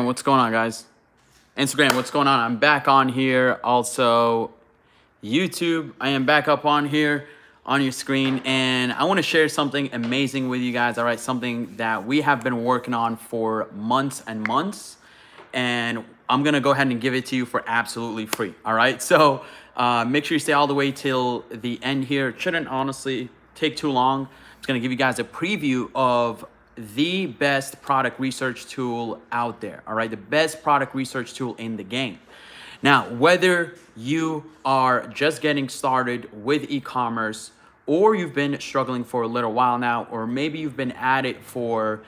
Instagram, what's going on, guys? Instagram, what's going on? I'm back on here. Also, YouTube, I am back up on here on your screen, and I want to share something amazing with you guys. All right, something that we have been working on for months and months, and I'm gonna go ahead and give it to you for absolutely free. All right, so make sure you stay all the way till the end here. It shouldn't honestly take too long. I'm just gonna give you guys a preview of the best product research tool out there. All right, the best product research tool in the game. Now, whether you are just getting started with e-commerce, or you've been struggling for a little while now, or maybe you've been at it for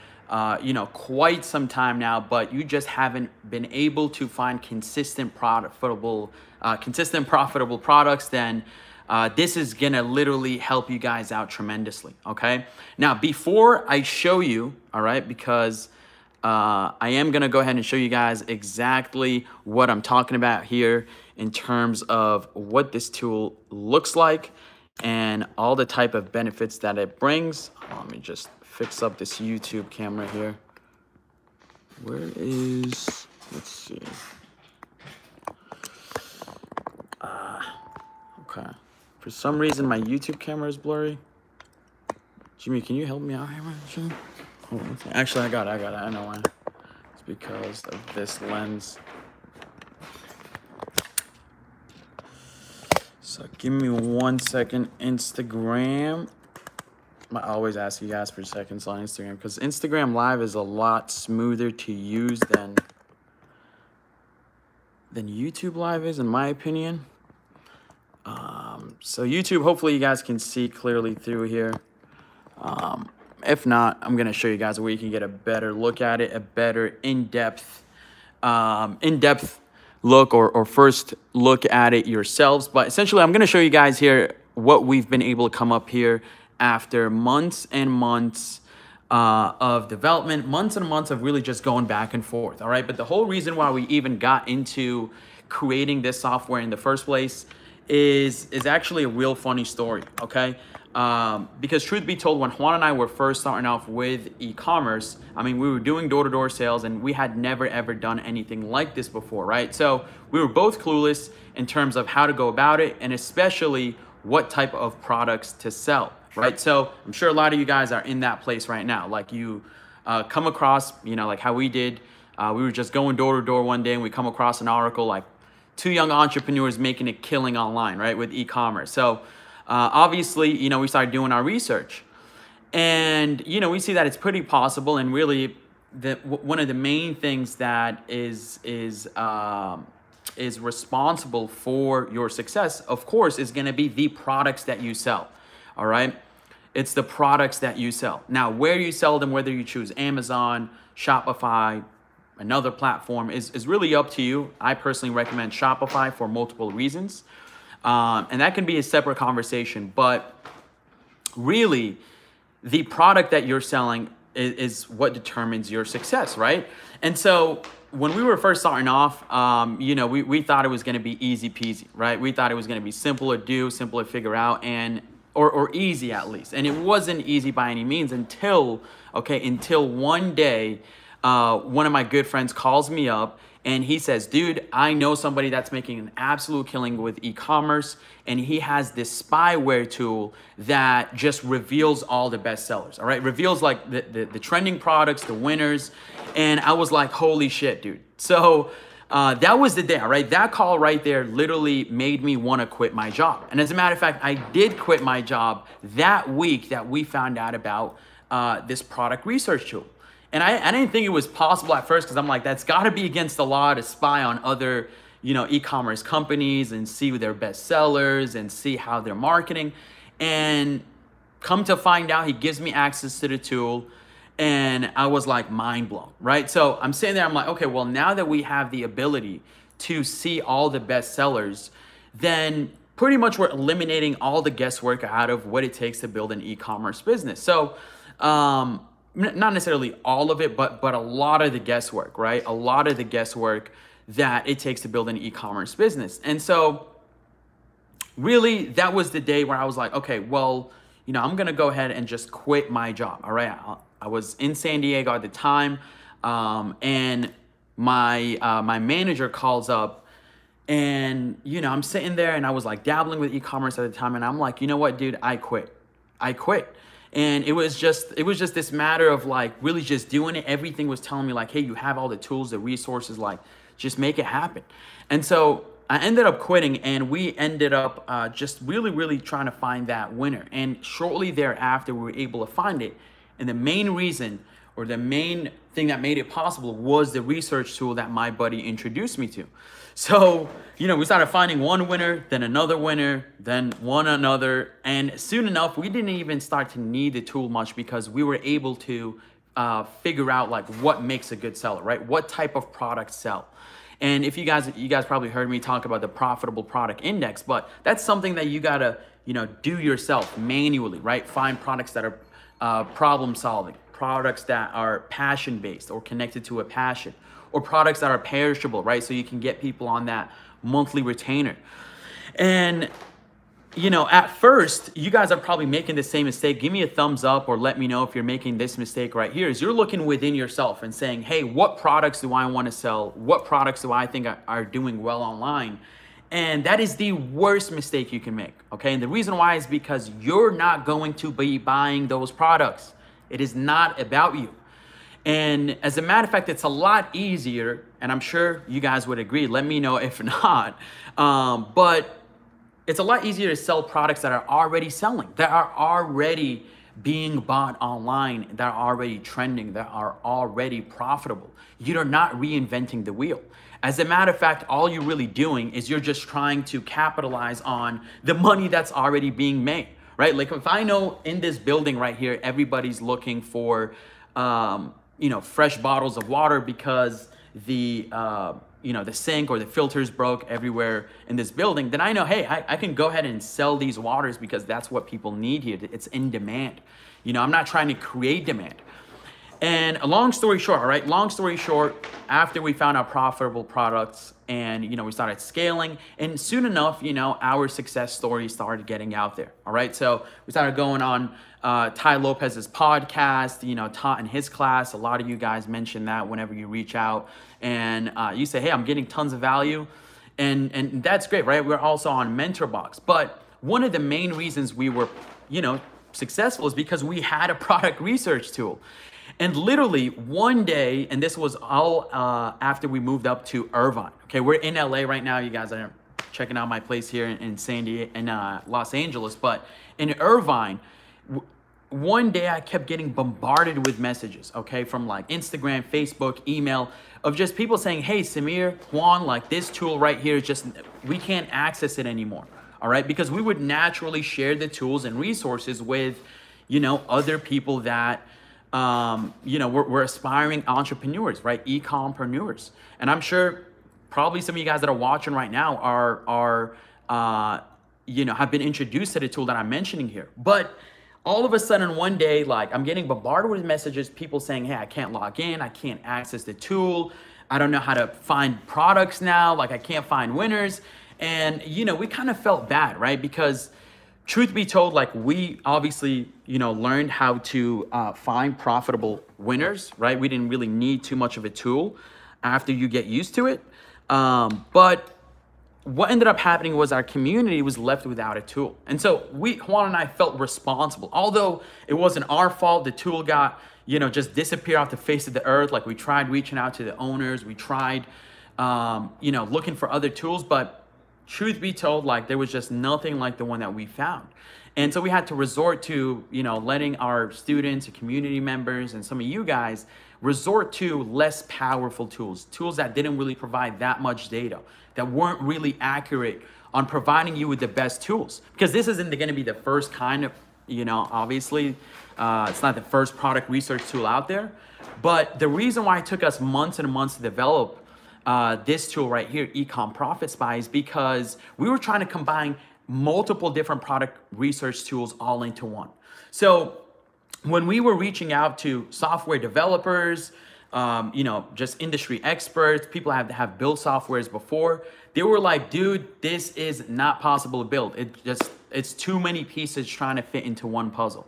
quite some time now, but you just haven't been able to find consistent profitable products, then this is gonna literally help you guys out tremendously. Okay. Now, before I show you, all right, because I am gonna go ahead and show you guys exactly what I'm talking about here in terms of what this tool looks like and all the type of benefits that it brings. Let me just fix up this YouTube camera here. Where is, let's see. Okay. For some reason, my YouTube camera is blurry. Jimmy, can you help me out here, Jimmy? Hold on. Actually, I got it. I know why. It's because of this lens. So give me 1 second. Instagram. I always ask you guys for seconds on Instagram because Instagram Live is a lot smoother to use than YouTube Live is, in my opinion. So YouTube, hopefully you guys can see clearly through here. If not, I'm going to show you guys where you can get a better look at it, a better in-depth look or first look at it yourselves. But essentially, I'm going to show you guys here what we've been able to come up here after months and months of development, months and months of really just going back and forth. All right. But the whole reason why we even got into creating this software in the first place is actually a real funny story. Okay. Because truth be told, when Juan and I were first starting off with e-commerce, I mean, we were doing door-to-door sales and we had never ever done anything like this before, right? So we were both clueless in terms of how to go about it and especially what type of products to sell, right? So I'm sure a lot of you guys are in that place right now. Like you come across, like how we did, we were just going door to door one day and we come across an article like 2 young entrepreneurs making a killing online, right? With e-commerce. So obviously, we started doing our research and, we see that it's pretty possible. And really one of the main things that is responsible for your success, of course, is going to be the products that you sell. All right. It's the products that you sell. Now, where you sell them, whether you choose Amazon, Shopify, another platform is really up to you. I personally recommend Shopify for multiple reasons. And that can be a separate conversation, but really the product that you're selling is what determines your success, right? And so when we were first starting off, we thought it was going to be easy peasy, right? We thought it was going to be simple to do, simple to figure out, or easy at least. And it wasn't easy by any means until one day, one of my good friends calls me up and he says, dude, I know somebody that's making an absolute killing with e-commerce, and he has this spyware tool that just reveals all the best sellers, all right? Reveals like the trending products, the winners. And I was like, holy shit, dude. So that was the day, all right? That call right there literally made me want to quit my job. And as a matter of fact, I did quit my job that week that we found out about this product research tool. And I didn't think it was possible at first because I'm like, that's got to be against the law to spy on other, e-commerce companies and see their best sellers and see how they're marketing. And come to find out, he gives me access to the tool. And I was like mind blown, right? So I'm sitting there, I'm like, okay, well, now that we have the ability to see all the best sellers, then pretty much we're eliminating all the guesswork out of what it takes to build an e-commerce business. So, not necessarily all of it, but a lot of the guesswork, right? A lot of the guesswork that it takes to build an e-commerce business. And so really that was the day where I was like, okay, well, I'm going to go ahead and just quit my job. All right. I was in San Diego at the time. And my manager calls up, and I'm sitting there, and I was like dabbling with e-commerce at the time, and I'm like, you know what, dude, I quit. And it was just this matter of like really just doing it. Everything was telling me like, hey, you have all the tools, the resources, like just make it happen. And so I ended up quitting, and we ended up just really trying to find that winner. And shortly thereafter, we were able to find it. And the main reason, or the main thing that made it possible, was the research tool that my buddy introduced me to. So, we started finding one winner, then another winner, then one another. And soon enough, we didn't even start to need the tool much, because we were able to figure out like what makes a good seller, right? What type of products sell. And if you guys probably heard me talk about the Profitable Product Index, but that's something that you gotta, do yourself manually, right? Find products that are problem solving, products that are passion based or connected to a passion, or products that are perishable, right? So you can get people on that monthly retainer. And at first, you guys are probably making the same mistake. Give me a thumbs up, or let me know if you're making this mistake right here. Is you're looking within yourself and saying, hey, what products do I want to sell? What products do I think are doing well online? And that is the worst mistake you can make, okay? And the reason why is because you're not going to be buying those products. It is not about you. And as a matter of fact, it's a lot easier, and I'm sure you guys would agree. Let me know if not. But it's a lot easier to sell products that are already selling, that are already being bought online, that are already trending, that are already profitable. You're not reinventing the wheel. As a matter of fact, all you're really doing is you're just trying to capitalize on the money that's already being made, right? Like if I know in this building right here, everybody's looking for, fresh bottles of water because the sink or the filters broke everywhere in this building, then I know, hey, I can go ahead and sell these waters because that's what people need here. It's in demand. I'm not trying to create demand. And long story short, all right, after we found our profitable products and, we started scaling, and soon enough, our success story started getting out there. All right. So we started going on Ty Lopez's podcast, taught in his class. A lot of you guys mention that whenever you reach out and you say, hey, I'm getting tons of value. And that's great, right? We're also on MentorBox. But one of the main reasons we were, successful is because we had a product research tool. And literally one day, and this was all after we moved up to Irvine. Okay, we're in LA right now. You guys are checking out my place here in San Diego, in Los Angeles. But in Irvine, one day I kept getting bombarded with messages, okay, from like Instagram, Facebook, email, of just people saying, hey, Samir, Juan, like this tool right here is just, we can't access it anymore. All right, because we would naturally share the tools and resources with, other people that, we're aspiring entrepreneurs, right? E-compreneurs. And I'm sure probably some of you guys that are watching right now have been introduced to the tool that I'm mentioning here. But all of a sudden one day, like I'm getting bombarded with messages, people saying, hey, I can't log in. I can't access the tool. I don't know how to find products now. Like I can't find winners. And, we kind of felt bad, right? Because truth be told, like we obviously, learned how to find profitable winners, right? We didn't really need too much of a tool after you get used to it. But what ended up happening was our community was left without a tool. And so Juan and I felt responsible. Although it wasn't our fault, the tool got, just disappeared off the face of the earth. Like we tried reaching out to the owners. We tried, looking for other tools, but truth be told, like there was just nothing like the one that we found. And so we had to resort to, letting our students, community members, and some of you guys resort to less powerful tools that didn't really provide that much data, that weren't really accurate on providing you with the best tools. Because this isn't going to be the first kind of, obviously, it's not the first product research tool out there. But the reason why it took us months and months to develop this tool right here, eComm Profit Spy, is because we were trying to combine multiple different product research tools all into one. So when we were reaching out to software developers, just industry experts, people that have built softwares before, they were like, dude, this is not possible to build. It's too many pieces trying to fit into one puzzle.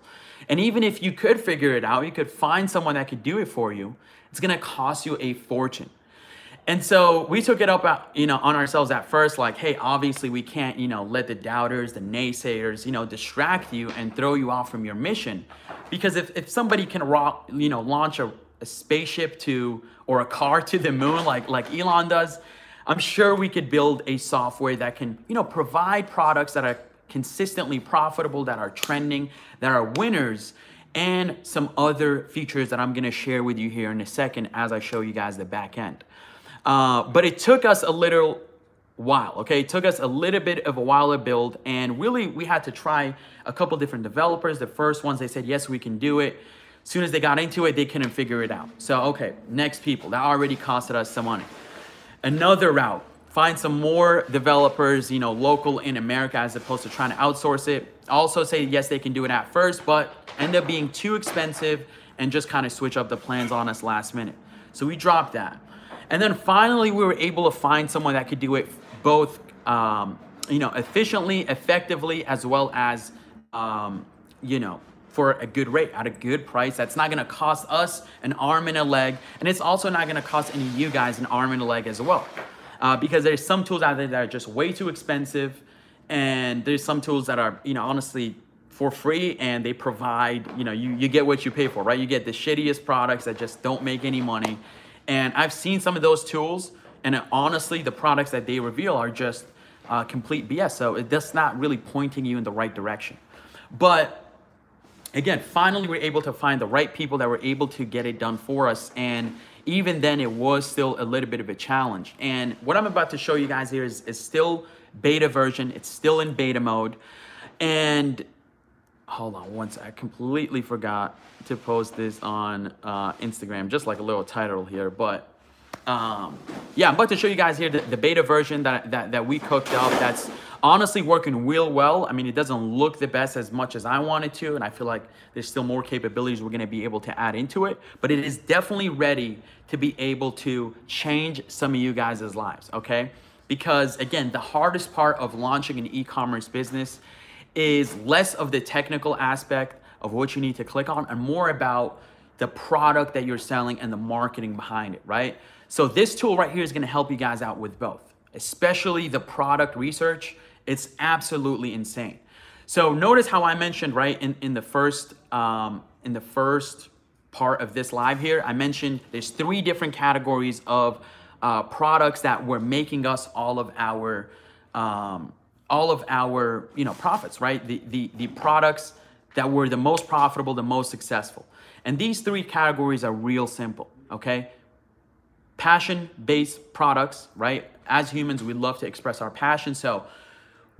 And even if you could figure it out, you could find someone that could do it for you, it's gonna cost you a fortune. And so we took it up, on ourselves at first, like, hey, obviously we can't, let the doubters, the naysayers, distract you and throw you off from your mission. Because if somebody can, launch a spaceship or a car to the moon, like Elon does, I'm sure we could build a software that can, provide products that are consistently profitable, that are trending, that are winners, and some other features that I'm gonna share with you here in a second as I show you guys the back end. But it took us a little while, okay? It took us a little bit of a while to build, and really we had to try a couple different developers. The first ones, they said, yes, we can do it. As soon as they got into it, they couldn't figure it out. So, okay, next people, that already costed us some money. Another route, find some more developers, local in America, as opposed to trying to outsource it. Also say, yes, they can do it at first, but end up being too expensive and just kind of switch up the plans on us last minute. So we dropped that. And then finally, we were able to find someone that could do it both, efficiently, effectively, as well as, for a good rate, at a good price. That's not gonna cost us an arm and a leg. And it's also not gonna cost any of you guys an arm and a leg as well. Because there's some tools out there that are just way too expensive. And there's some tools that are, honestly, for free, and they provide, you get what you pay for, right? You get the shittiest products that just don't make any money. And I've seen some of those tools, and honestly, the products that they reveal are just complete BS. So that's not really pointing you in the right direction. But again, finally, we're able to find the right people that were able to get it done for us. And even then, it was still a little bit of a challenge. And what I'm about to show you guys here is still beta version. It's still in beta mode. And hold on once, I completely forgot to post this on Instagram, just like a little title here. But yeah, I'm about to show you guys here the beta version that we cooked up. That's honestly working real well. I mean, it doesn't look the best as much as I wanted to, and I feel like there's still more capabilities we're gonna be able to add into it, but it is definitely ready to be able to change some of you guys' lives, okay? Because again, the hardest part of launching an e-commerce business is less of the technical aspect of what you need to click on and more about the product that you're selling and the marketing behind it, right? So this tool right here is gonna help you guys out with both, especially the product research. It's absolutely insane. So notice how I mentioned, right, in the first part of this live here, I mentioned there's 3 different categories of products that were making us all of our profits, right? The products that were the most profitable, the most successful. And these 3 categories are real simple, okay? Passion-based products, right? As humans, we love to express our passion. So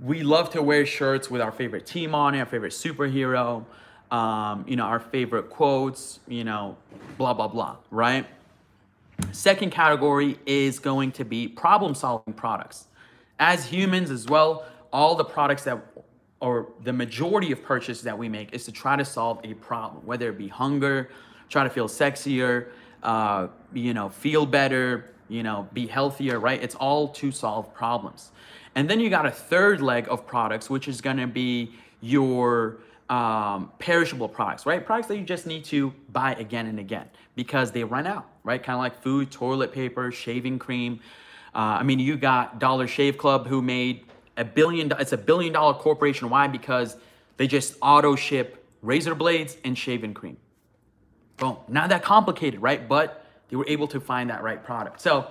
we love to wear shirts with our favorite team on it, our favorite superhero, our favorite quotes, blah, blah, blah, right? Second category is going to be problem-solving products. As humans as well, all the products or the majority of purchases that we make is to try to solve a problem, whether it be hunger, try to feel sexier, feel better, be healthier, right? It's all to solve problems. And then you got a third leg of products, which is gonna be your perishable products, right? Products that you just need to buy again and again because they run out, right? Kind of like food, toilet paper, shaving cream. You got Dollar Shave Club, who made it's a $1 billion corporation. Why? Because they just auto ship razor blades and shaving cream. Boom, not that complicated, right? But they were able to find that right product. So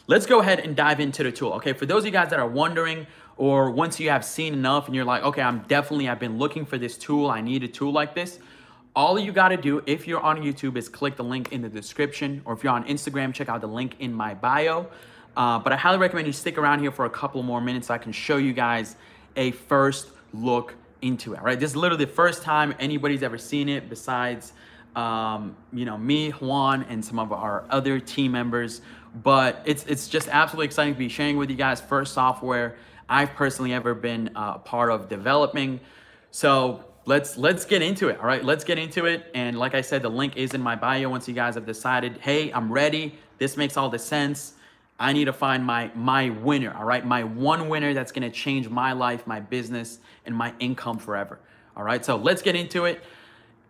let's go ahead and dive into the tool. Okay, for those of you guys that are wondering, or once you have seen enough and you're like, okay, I've been looking for this tool. I need a tool like this. All you got to do, if you're on YouTube, is click the link in the description, or if you're on Instagram, check out the link in my bio. But I highly recommend you stick around here for a couple more minutes so I can show you guys a first look into it, right? This is literally the first time anybody's ever seen it besides, me, Juan, and some of our other team members. But it's just absolutely exciting to be sharing with you guys first software I've personally ever been a part of developing. So let's get into it, all right? Let's get into it. And like I said, the link is in my bio once you guys have decided, hey, I'm ready. This makes all the sense. I need to find my winner, all right? My one winner that's gonna change my life, my business, and my income forever, all right? So let's get into it.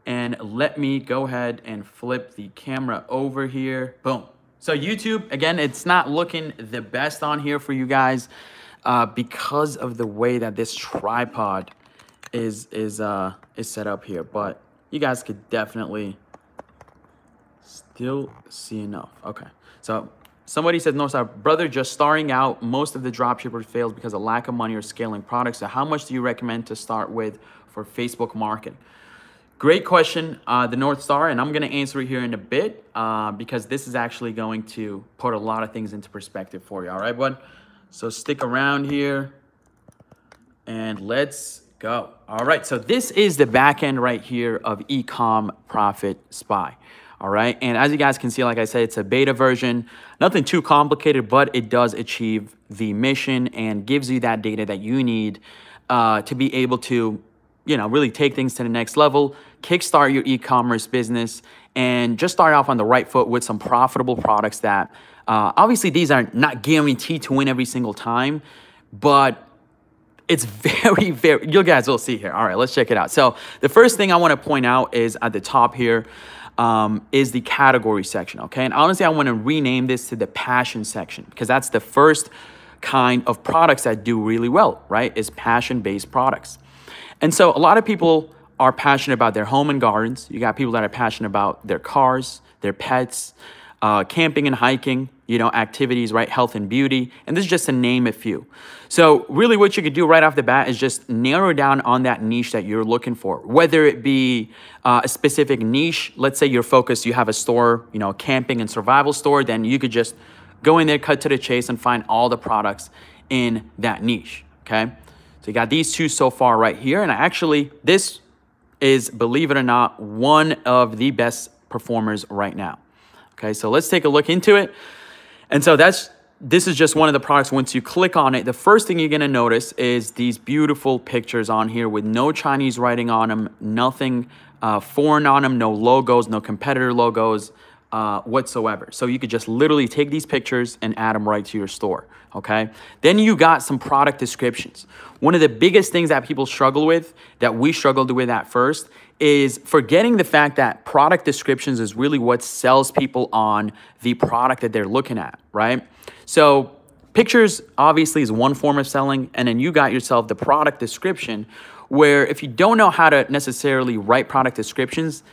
And let me go ahead and flip the camera over here. Boom. So YouTube, again, it's not looking the best on here for you guys because of the way that this tripod is set up here. But you guys could definitely still see enough. Okay, so somebody said, no, sir, brother, just starting out, most of the dropshippers fails because of lack of money or scaling products. So how much do you recommend to start with for Facebook marketing? Great question, the North Star, and I'm going to answer it here in a bit because this is actually going to put a lot of things into perspective for you. All right, bud? So stick around here and let's go. All right, so this is the back end right here of eComm Profit Spy. All right, and as you guys can see, like I said, it's a beta version, nothing too complicated, but it does achieve the mission and gives you that data that you need to be able to, you know, really take things to the next level, kickstart your e-commerce business, and just start off on the right foot with some profitable products that obviously these are not guaranteed to win every single time, but it's very, very, you guys will see here. All right, let's check it out. So the first thing I want to point out is at the top here is the category section, okay? And honestly, I want to rename this to the passion section because that's the first kind of products that do really well, right? Is passion-based products. And so a lot of people are passionate about their home and gardens. You got people that are passionate about their cars, their pets, camping and hiking, you know, activities, right? Health and beauty. And this is just to name a few. So really what you could do right off the bat is just narrow down on that niche that you're looking for, whether it be a specific niche. Let's say you're focused, you have a store, you know, a camping and survival store, then you could just go in there, cut to the chase and find all the products in that niche, okay? So you got these two so far right here. And actually, this is, believe it or not, one of the best performers right now. Okay, so let's take a look into it. And so this is just one of the products. Once you click on it, the first thing you're gonna notice is these beautiful pictures on here with no Chinese writing on them, nothing foreign on them, no logos, no competitor logos whatsoever. So you could just literally take these pictures and add them right to your store, okay? Then you got some product descriptions. One of the biggest things that people struggle with, that we struggled with at first, is forgetting the fact that product descriptions is really what sells people on the product that they're looking at, right? So pictures obviously is one form of selling, and then you got yourself the product description, where if you don't know how to necessarily write product descriptions,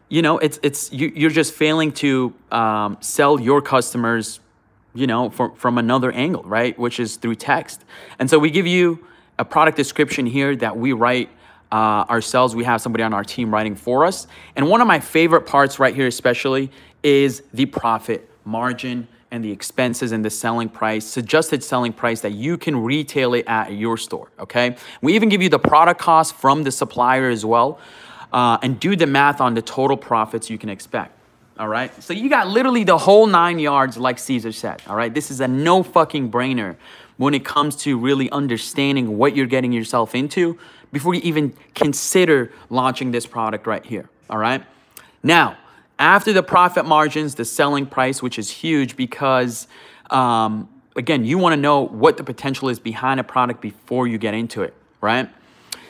you know, you're just failing to sell your customers, you know, from another angle, right? Which is through text. And so we give you a product description here that we write ourselves. We have somebody on our team writing for us. And one of my favorite parts right here especially is the profit margin and the expenses and the selling price, suggested selling price that you can retail it at your store, okay? We even give you the product cost from the supplier as well, and do the math on the total profits you can expect, all right? So you got literally the whole 9 yards like Caesar said, all right? This is a no fucking brainer when it comes to really understanding what you're getting yourself into before you even consider launching this product right here, all right? Now, after the profit margins, the selling price, which is huge because, again, you wanna know what the potential is behind a product before you get into it, right?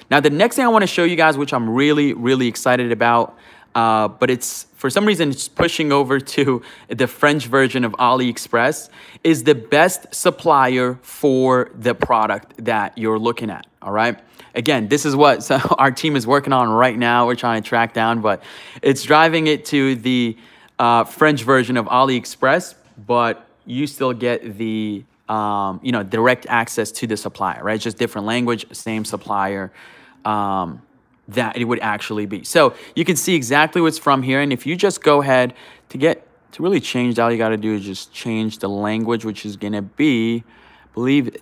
Now, the next thing I wanna show you guys, which I'm really, really excited about, but it's, for some reason, it's pushing over to the French version of AliExpress, is the best supplier for the product that you're looking at, all right? Again, this is what our team is working on right now. We're trying to track down, but it's driving it to the French version of AliExpress, but you still get the you know, direct access to the supplier, right? It's just different language, same supplier that it would actually be. So you can see exactly what's from here. And if you just go ahead to really change, all you got to do is just change the language, which is going to be, I believe,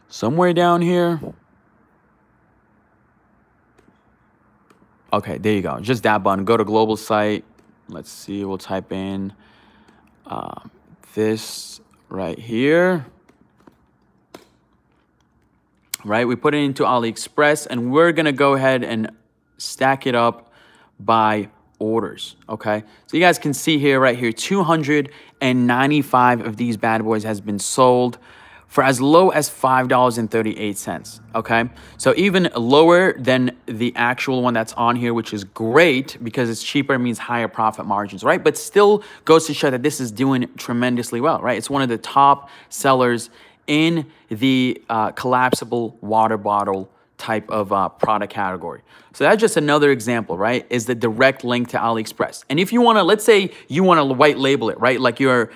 somewhere down here. Okay, there you go. Just that button. Go to global site. Let's see. We'll type in this right here. Right, we put it into AliExpress, and we're gonna go ahead and stack it up by orders, okay? So you guys can see here, right here, 295 of these bad boys has been sold for as low as $5.38, okay? So even lower than the actual one that's on here, which is great because it's cheaper, it means higher profit margins, right? But still goes to show that this is doing tremendously well, right? It's one of the top sellers in the collapsible water bottle type of product category. So that's just another example, right? Is the direct link to AliExpress. And if you want to, let's say you want to white label it, right? Like you're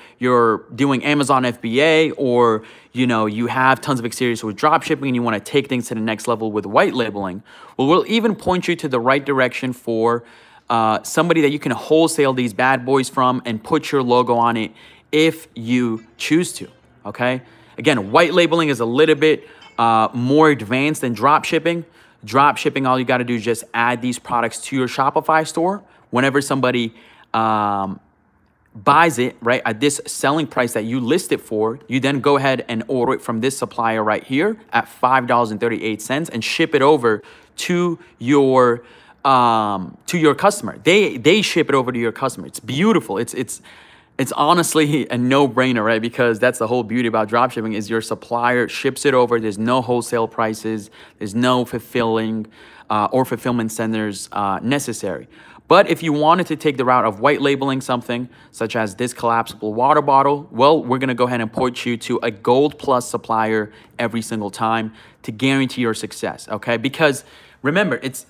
doing Amazon FBA, or you have tons of experience with drop shipping and you want to take things to the next level with white labeling. Well, we'll even point you to the right direction for somebody that you can wholesale these bad boys from and put your logo on it if you choose to, okay? Again, white labeling is a little bit more advanced than drop shipping. Drop shipping, all you got to do is just add these products to your Shopify store. Whenever somebody buys it, right, at this selling price that you list it for, you then go ahead and order it from this supplier right here at $5.38 and ship it over to your customer. They ship it over to your customer. It's beautiful. It's honestly a no-brainer, right? Because that's the whole beauty about dropshipping is your supplier ships it over. There's no wholesale prices. There's no fulfilling or fulfillment centers necessary. But if you wanted to take the route of white labeling something, such as this collapsible water bottle, well, we're going to go ahead and point you to a Gold Plus supplier every single time to guarantee your success, okay? Because remember, it's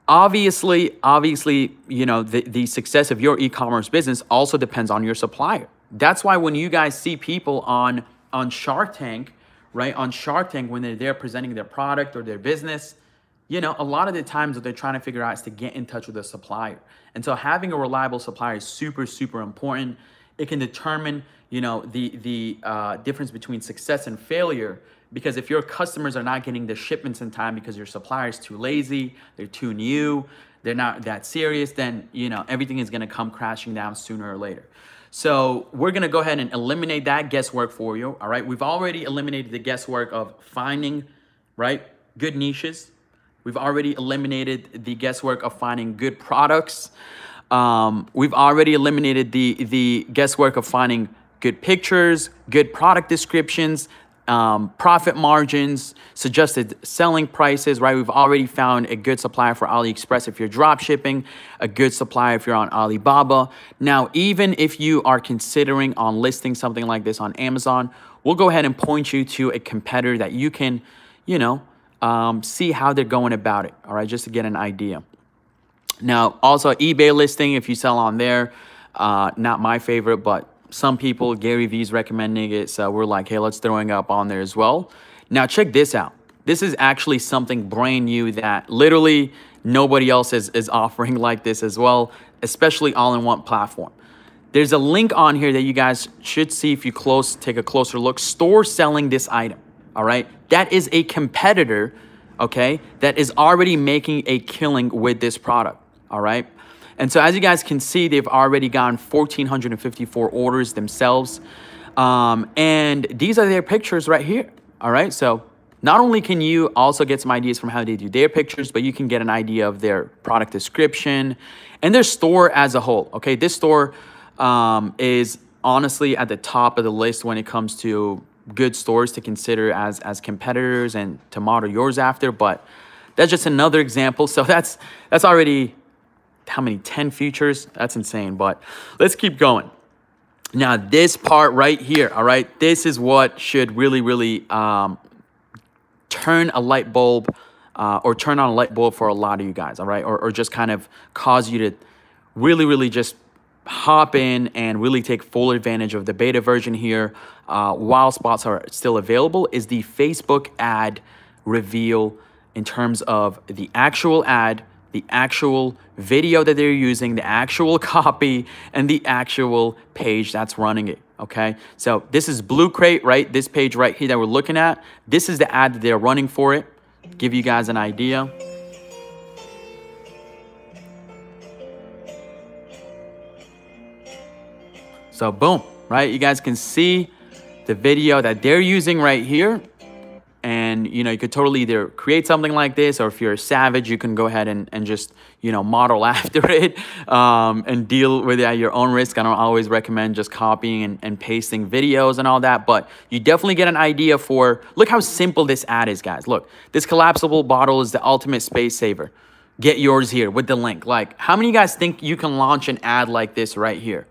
obviously, the success of your e-commerce business also depends on your supplier. That's why when you guys see people on Shark Tank, right? On Shark Tank, when they're there presenting their product or their business, a lot of the times what they're trying to figure out is to get in touch with a supplier. And so having a reliable supplier is super, super important. It can determine, the difference between success and failure. Because if your customers are not getting the shipments in time because your supplier is too lazy, they're too new, they're not that serious, then everything is going to come crashing down sooner or later. So we're going to go ahead and eliminate that guesswork for you. All right. We've already eliminated the guesswork of finding, right, good niches. We've already eliminated the guesswork of finding good products. We've already eliminated the guesswork of finding good pictures, good product descriptions, profit margins, suggested selling prices, right? We've already found a good supplier for AliExpress if you're drop shipping, a good supplier if you're on Alibaba. Now, even if you are considering on listing something like this on Amazon, we'll go ahead and point you to a competitor that you can, see how they're going about it, all right, just to get an idea. Now, also eBay listing, if you sell on there, not my favorite, but some people, Gary Vee's recommending it, so we're like, hey, let's throw it up on there as well. Now, check this out. This is actually something brand new that literally nobody else is offering like this as well, especially all-in-one platform. There's a link on here that you guys should see if you take a closer look. Store selling this item, all right? That is a competitor, okay, that is already making a killing with this product, all right? And so as you guys can see, they've already gotten 1,454 orders themselves. And these are their pictures right here. All right. So not only can you also get some ideas from how they do their pictures, but you can get an idea of their product description and their store as a whole. Okay. This store is honestly at the top of the list when it comes to good stores to consider as competitors and to model yours after. But that's just another example. So that's already how many 10 features? That's insane, but let's keep going. Now this part right here, all right, this is what should really turn a light bulb or turn on a light bulb for a lot of you guys, all right, or just kind of cause you to really just hop in and really take full advantage of the beta version here while spots are still available, is the Facebook ad reveal in terms of the actual ad, the actual video that they're using, the actual copy, and the actual page that's running it, okay? So this is Blue Crate, right? This page right here that we're looking at, this is the ad that they're running for it. Give you guys an idea. So boom, right? You guys can see the video that they're using right here. And you know, you could totally either create something like this, or if you're a savage, you can go ahead and just, you know, model after it and deal with it at your own risk. I don't always recommend just copying and pasting videos and all that, but you definitely get an idea for, look how simple this ad is, guys. Look, this collapsible bottle is the ultimate space saver. Get yours here with the link. Like, how many of you guys think you can launch an ad like this right here?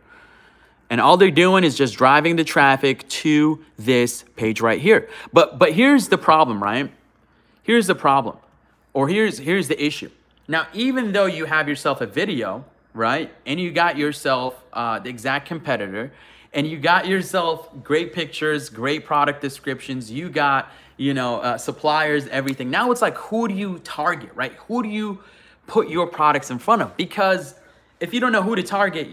And all they're doing is just driving the traffic to this page right here. But here's the problem, right? Here's the problem, or here's the issue. Now, even though you have yourself a video, right, and you got yourself the exact competitor, and you got yourself great pictures, great product descriptions, you got, you know, suppliers, everything. Now it's like, who do you target, right? Who do you put your products in front of? Because if you don't know who to target,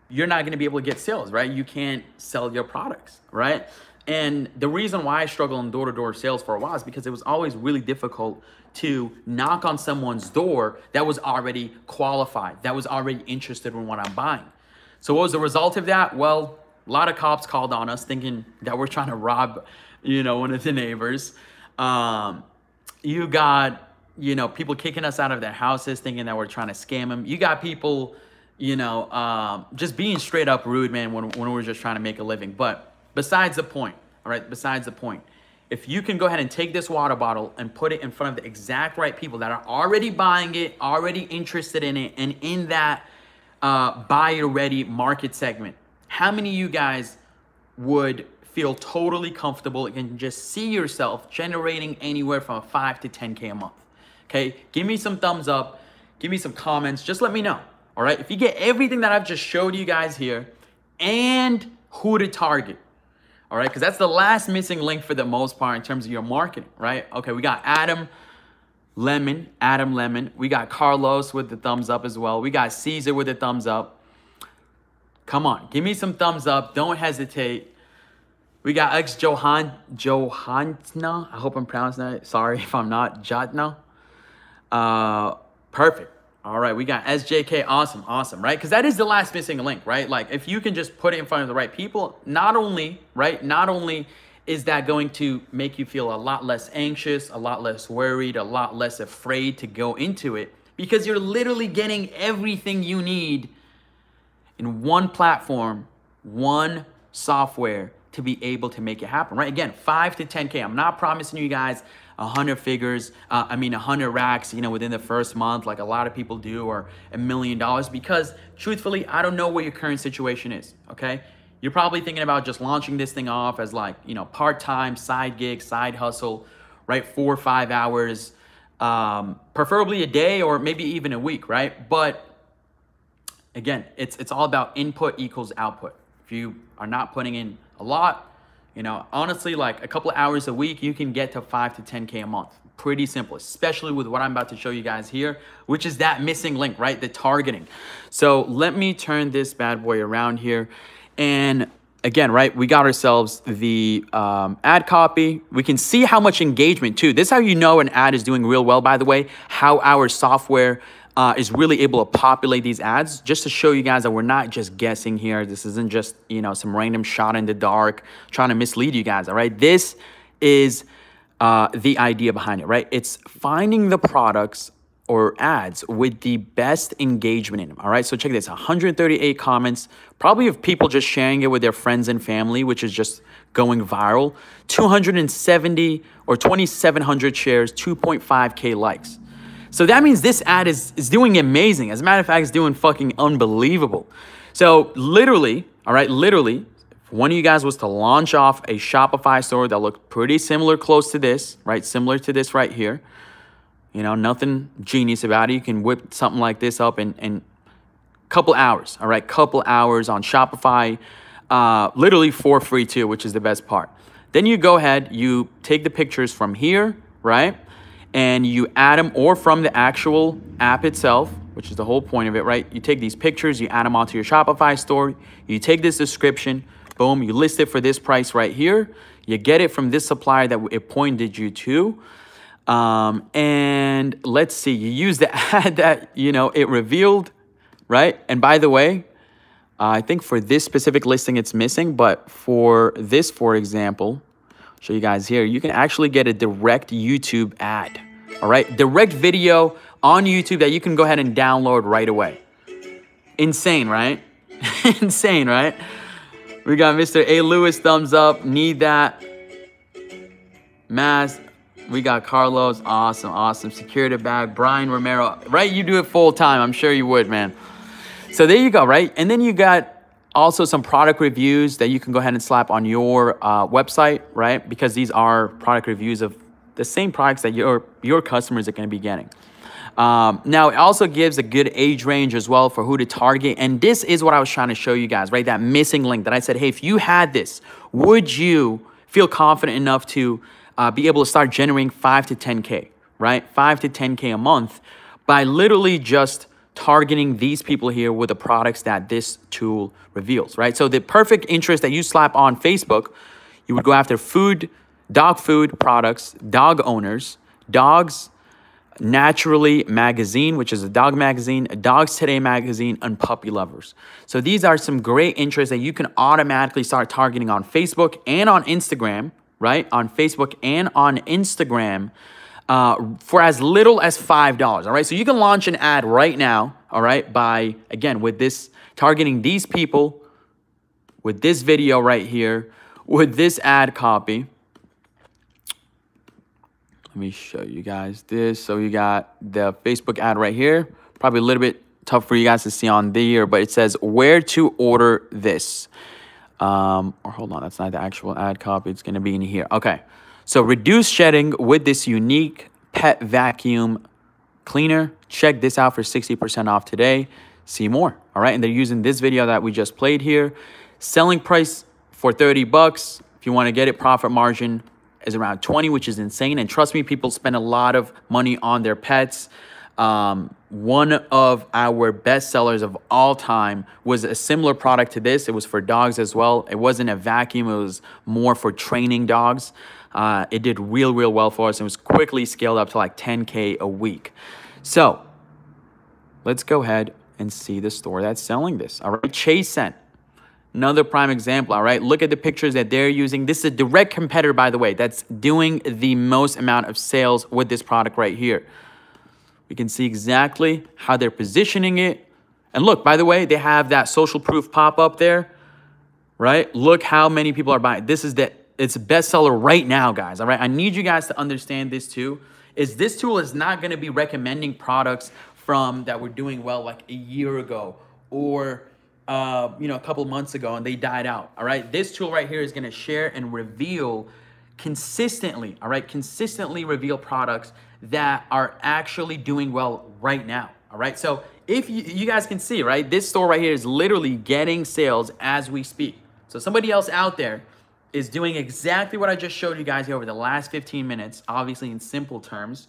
you're not going to be able to get sales, right? You can't sell your products, right? And the reason why I struggled in door-to-door sales for a while is because it was always really difficult to knock on someone's door that was already qualified, that was already interested in what I'm buying. So what was the result of that? Well, a lot of cops called on us thinking that we're trying to rob, you know, one of the neighbors. You got, you know, people kicking us out of their houses thinking that we're trying to scam them. You got people, you know, just being straight up rude, man, when we're just trying to make a living. But besides the point, all right, besides the point, if you can go ahead and take this water bottle and put it in front of the exact right people that are already buying it, already interested in it, and in that buyer-ready market segment, how many of you guys would feel totally comfortable and just see yourself generating anywhere from 5 to 10K a month? Okay, give me some thumbs up, give me some comments, just let me know. All right, if you get everything that I've just showed you guys here and who to target, all right, because that's the last missing link for the most part in terms of your marketing, right? Okay, we got Adam Lemon. We got Carlos with the thumbs up as well. We got Caesar with the thumbs up. Come on, give me some thumbs up. Don't hesitate. We got Johanna. I hope I'm pronouncing that. Sorry if I'm not. Jatna. Perfect. All right, we got SJK, awesome, right? Because that is the last missing link, right? Like, if you can just put it in front of the right people, not only is that going to make you feel a lot less anxious, a lot less worried, a lot less afraid to go into it, because you're literally getting everything you need in one platform, one software to be able to make it happen, right? Again, 5 to 10K. I'm not promising you guys 100 figures, 100 racks, you know, within the first month, like a lot of people do, or $1 million, because truthfully, I don't know what your current situation is, okay? You're probably thinking about just launching this thing off as, like, you know, part-time, side gig, side hustle, right? 4 or 5 hours, preferably a day or maybe even a week, right? But again, it's all about input equals output. If you are not putting in a lot, you know, honestly, like a couple of hours a week, you can get to 5 to 10K a month. Pretty simple, especially with what I'm about to show you guys here, which is that missing link, right? The targeting. So let me turn this bad boy around here. And again, right, we got ourselves the ad copy. We can see how much engagement too. This is how you know an ad is doing real well, by the way, how our software is really able to populate these ads, just to show you guys that we're not just guessing here. This isn't just, you know, some random shot in the dark trying to mislead you guys, all right? This is the idea behind it, right? It's finding the products or ads with the best engagement in them, all right? So check this, 138 comments, probably of people just sharing it with their friends and family, which is just going viral, 270 or 2,700 shares, 2.5K likes. So that means this ad is doing amazing. As a matter of fact, it's doing fucking unbelievable. So literally, all right, literally, if one of you guys was to launch off a Shopify store that looked pretty similar, close to this, right? Similar to this right here. You know, nothing genius about it. You can whip something like this up in a couple hours, all right? Couple hours on Shopify, literally for free too, which is the best part. Then you go ahead, you take the pictures from here, right? And you add them, or from the actual app itself, which is the whole point of it, right? You take these pictures, you add them onto your Shopify store, you take this description, boom, you list it for this price right here, you get it from this supplier that it pointed you to, and let's see, you use the ad that, you know, it revealed, right? And by the way, I think for this specific listing, it's missing, but for this, for example, show you guys here. You can actually get a direct YouTube ad. All right, direct video on YouTube that you can go ahead and download right away. Insane, right? Insane, right? We got Mr. A. Lewis, thumbs up. Need that. Mass. We got Carlos. Awesome, awesome. Security bag. Brian Romero. Right? You do it full time. I'm sure you would, man. So there you go, right? And then you got also some product reviews that you can go ahead and slap on your website, right? Because these are product reviews of the same products that your customers are going to be getting. Now, it also gives a good age range as well for who to target. And this is what I was trying to show you guys, right? That missing link that I said, hey, if you had this, would you feel confident enough to be able to start generating 5 to 10K, right? 5 to 10K a month by literally just targeting these people here with the products that this tool reveals, right? So the perfect interest that you slap on Facebook, you would go after food, dog food products, dog owners, dogs, Naturally magazine, which is a dog magazine, Dogs Today magazine, and puppy lovers. So these are some great interests that you can automatically start targeting on Facebook and on Instagram, right? On Facebook and on Instagram for as little as $5, all right? So you can launch an ad right now, all right? By, again, with this, targeting these people with this video right here, with this ad copy. Let me show you guys this. So you got the Facebook ad right here. Probably a little bit tough for you guys to see on there, but it says where to order this. Or hold on, that's not the actual ad copy. It's gonna be in here. Okay, so reduce shedding with this unique pet vacuum cleaner. Check this out for 60% off today. See more, all right? And they're using this video that we just played here. Selling price for 30 bucks. If you wanna get it, profit margin is around 20, which is insane. And trust me, people spend a lot of money on their pets. One of our best sellers of all time was a similar product to this. It was for dogs as well. It wasn't a vacuum. It was more for training dogs. It did real well for us and was quickly scaled up to like 10K a week. So let's go ahead and see the store that's selling this. All right, Chase Scent. Another prime example, all right? Look at the pictures that they're using. This is a direct competitor, by the way, that's doing the most amount of sales with this product right here. We can see exactly how they're positioning it. And look, by the way, they have that social proof pop-up there, right? Look how many people are buying. It's a bestseller right now, guys, all right? I need you guys to understand this too, is this tool is not gonna be recommending products from that were doing well like a year ago or a couple months ago and they died out, all right? This tool right here is gonna share and reveal consistently, all right? Consistently reveal products that are actually doing well right now, all right? So if you guys can see, right? This store right here is literally getting sales as we speak. So somebody else out there is doing exactly what I just showed you guys here over the last 15 minutes, obviously in simple terms,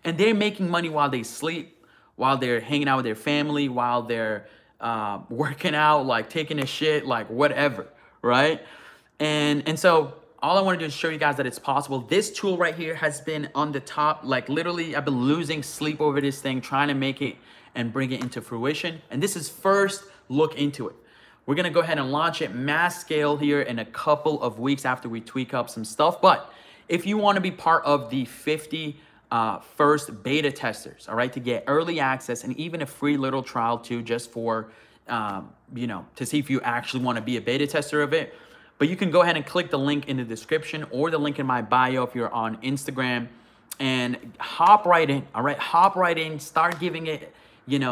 and they're making money while they sleep, while they're hanging out with their family, while they're working out, like taking a shit, like whatever, right? And so all I want to do is show you guys that it's possible. This tool right here has been on the top, like literally I've been losing sleep over this thing, trying to make it and bring it into fruition. And this is first look into it. We're going to go ahead and launch it mass scale here in a couple of weeks after we tweak up some stuff. But if you want to be part of the 50 first beta testers, all right, to get early access and even a free little trial too, just for, to see if you actually want to be a beta tester of it. But you can go ahead and click the link in the description or the link in my bio if you're on Instagram and hop right in, all right? Hop right in, start giving it,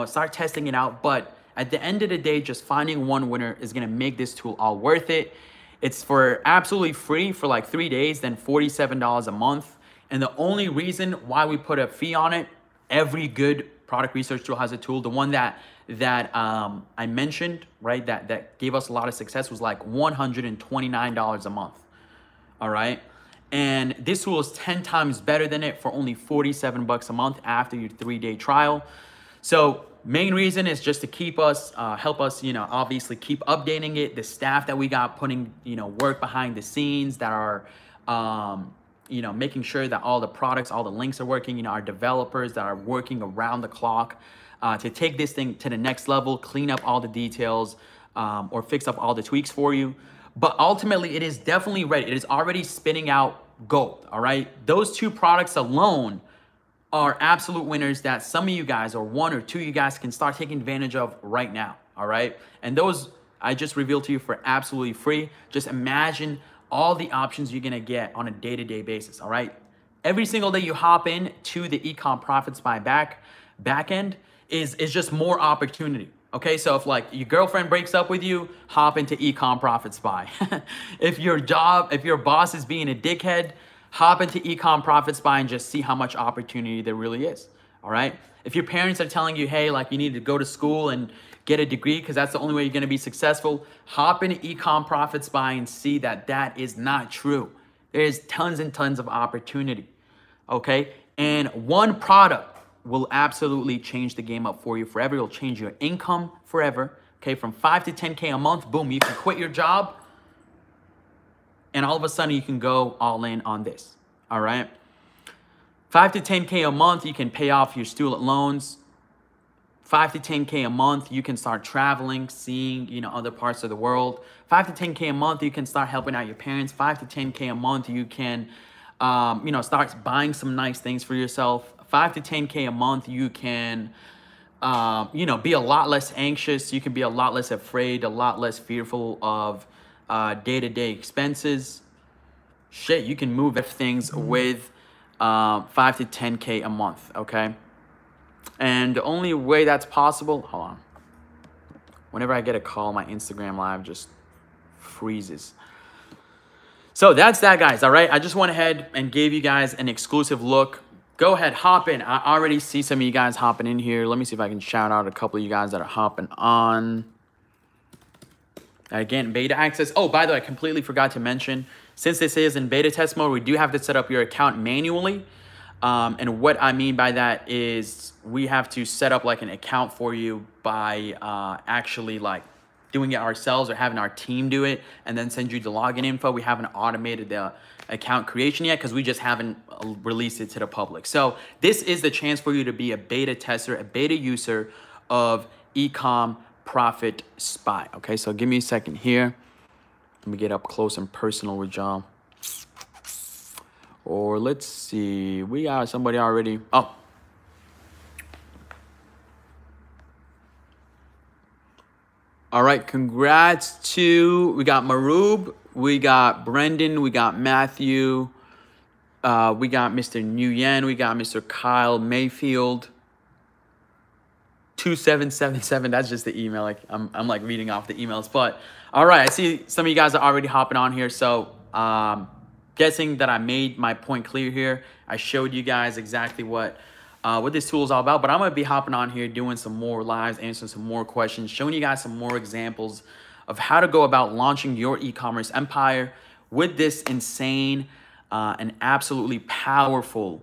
start testing it out. But at the end of the day, just finding one winner is going to make this tool all worth it. It's for absolutely free for like 3 days, then $47 a month. And the only reason why we put a fee on it, every good product research tool has a tool. The one that I mentioned, right, that gave us a lot of success was like $129 a month, all right? And this tool is 10 times better than it for only 47 bucks a month after your 3-day trial. So main reason is just to keep us, help us, obviously keep updating it. The staff that we got putting, work behind the scenes that are, making sure that all the products, all the links are working, our developers that are working around the clock to take this thing to the next level, clean up all the details or fix up all the tweaks for you. but ultimately it is definitely ready. It is already spitting out gold, all right? Those two products alone are absolute winners that some of you guys, or one or two of you guys, can start taking advantage of right now, all right? And those I just revealed to you for absolutely free. Just imagine all the options you're gonna get on a day-to-day basis, all right? Every single day you hop in to the eComm Profits by back end is just more opportunity. Okay, so if like your girlfriend breaks up with you, hop into eComm Profits by. If your boss is being a dickhead, hop into eComm Profits by and just see how much opportunity there really is. All right. If your parents are telling you, hey, like you need to go to school and get a degree because that's the only way you're going to be successful, hop into eComm Profits by and see that that is not true. There's tons and tons of opportunity. Okay, and one product will absolutely change the game up for you forever. It'll change your income forever. Okay, from 5 to 10K a month, boom, you can quit your job and all of a sudden you can go all in on this. All right, 5 to 10K a month, you can pay off your student loans. 5 to 10K a month, you can start traveling, seeing, you know, other parts of the world. 5 to 10K a month, you can start helping out your parents. 5 to 10K a month, you can, you know, start buying some nice things for yourself. 5 to 10K a month, you can, you know, be a lot less anxious. You can be a lot less afraid, a lot less fearful of day-to-day expenses. Shit, you can move things with 5 to 10K a month, okay? And the only way that's possible, hold on. Whenever I get a call, my Instagram live just freezes. So that's that, guys, all right? I just went ahead and gave you guys an exclusive look. Go ahead, hop in. I already see some of you guys hopping in here. Let me see if I can shout out a couple of you guys that are hopping on. Again, beta access. Oh, by the way, I completely forgot to mention, since this is in beta test mode, we do have to set up your account manually. And what I mean by that is we have to set up like an account for you by actually like doing it ourselves or having our team do it and then send you the login info. We haven't automated the account creation yet because we just haven't released it to the public. So this is the chance for you to be a beta tester, a beta user of eComm Profit Spy. Okay, so give me a second here. Let me get up close and personal with y'all. Or let's see, we got somebody already. Oh. All right, congrats to, we got Maroob, we got Brendan, we got Matthew, we got Mr. Nguyen, we got Mr. Kyle Mayfield. 2777, that's just the email. Like I'm like reading off the emails. But all right, I see some of you guys are already hopping on here. So guessing that I made my point clear here. I showed you guys exactly what this tool is all about, but I'm gonna be hopping on here, doing some more lives, answering some more questions, showing you guys some more examples of how to go about launching your e-commerce empire with this insane and absolutely powerful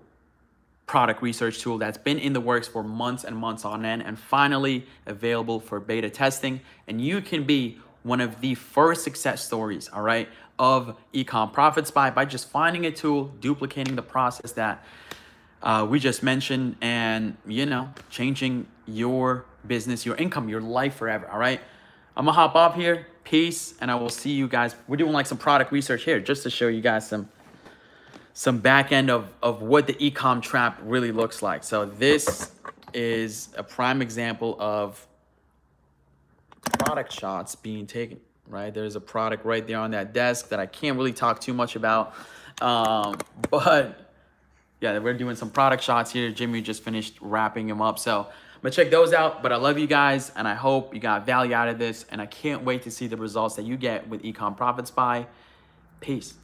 product research tool that's been in the works for months and months on end and finally available for beta testing. And you can be one of the first success stories, all right, of eComm Profit Spy by just finding a tool, duplicating the process that we just mentioned, and, you know, changing your business, your income, your life forever, all right? I'm gonna hop off here. Peace, and I will see you guys. We're doing like some product research here just to show you guys some back end of what the eComm trap really looks like. So this is a prime example of product shots being taken, right? There's a product right there on that desk that I can't really talk too much about. But yeah, we're doing some product shots here. Jimmy just finished wrapping them up. So I'm gonna check those out, but I love you guys and I hope you got value out of this, and I can't wait to see the results that you get with eComm Profit Spy. Peace.